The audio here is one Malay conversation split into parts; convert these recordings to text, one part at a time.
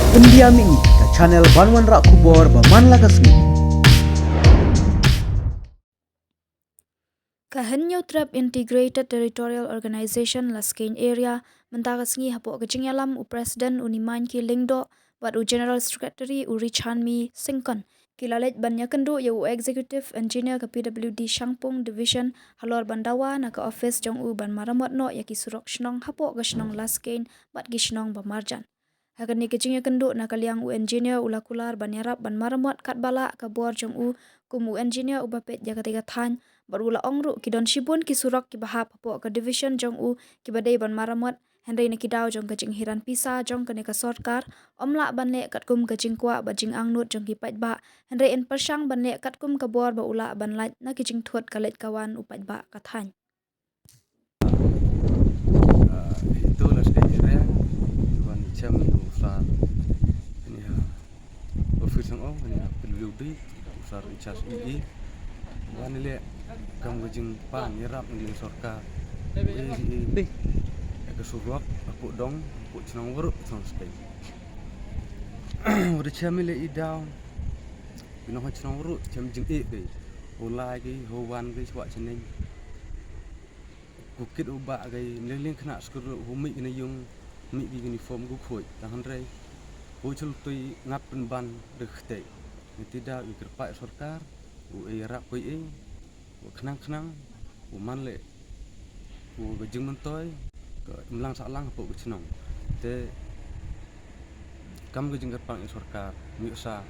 Pendiami ke channel Banwan Rak Kubor Baman Lagasni. Kahanyo Trap Integrated Territorial Organization Laskein Area mentagasngi hapo kecingyalam u Presiden Uniman ki Lingdo wat u General Secretary u Richanmi Singkon kilalet banya kendo ya u Executive Engineer ke PWD Shangpung Division halor bandawa na ke office jong u ban maramot no ya ki surok shnong hapo ke shnong Laskein bat ki shnong bamarjan. Hakan ni kecingnya kendo na kaliang u engineer ulakular banyarap ban maramot kat bala ke bor jong u kumu engineer u bapet ya ketiga tan barula ongru kidon shibun ki surak ki bahap po ke division jong u ki badai ban maramot Henry ne kidau jong kajing hiran pisa jong kene ka sorkar omla ban le kat kum kajing kwa bajing angnut jong ki pat ba Henry en persang ban le kat kum ka bor ba ula ban laj na kajing thuat kalet kawan upat ba kathan Itu lah sedikit ya, tuan jam usar ini ya, office yang ini ya, PWD usar icas ini, tuan ini kamu kajing pan nyerap dengan sorka, ini kesuruak aku dong, aku cenang urut cenang sekali. Udah jam ini idau, bina cenang urut jam jeng deh, ulai ke, hawan ke, sebab ceneng. Bukit ubah gay meliling kena sekolah humik kena yung mik di uniform gu khoi tahan rei bocil tui ngap ban dekte tidak ikerpai sorkar u era koi kenang u manle u bejeng mentoy ke melang salang apa cenong te kam gejeng kerpang sorkar mi usa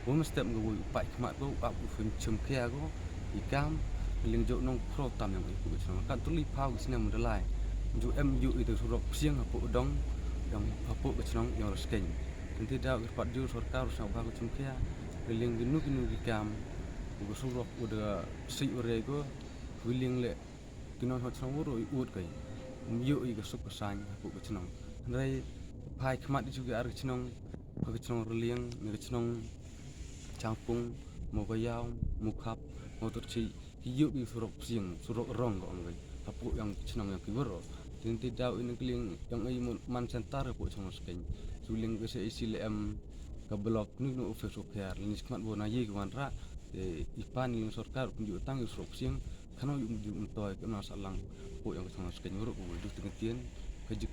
u mesti mgu pai kmat go ap fun chum kia go ikam ling jok nong pro tam yang iku cenong kan tuli pau sina mudalai ju mu itu surok siang apa dong yang apa cenong yang resken nanti dah kerpat ju sorkar usah ba chum kia ling ginu ikam u surok udah si urego wiling le kino hot cenong uro ut kai yu i kesuk kesan apa cenong nai pai kmat juga ar cenong reling ni cenong Changpung Mogayau Mukhap Motorci hiu di surok siang surok rong kok ngai apu yang cenang yang kiwero dan tidak ini keling yang ai man sentar apu cenang sken suling ke isi lem ke blok ni no office care ni skmat bona ye kwan ra ipan yang sorkar punju tang surok siang kano yu untoy ke masalang apu yang cenang sken woro du tengtien ke jik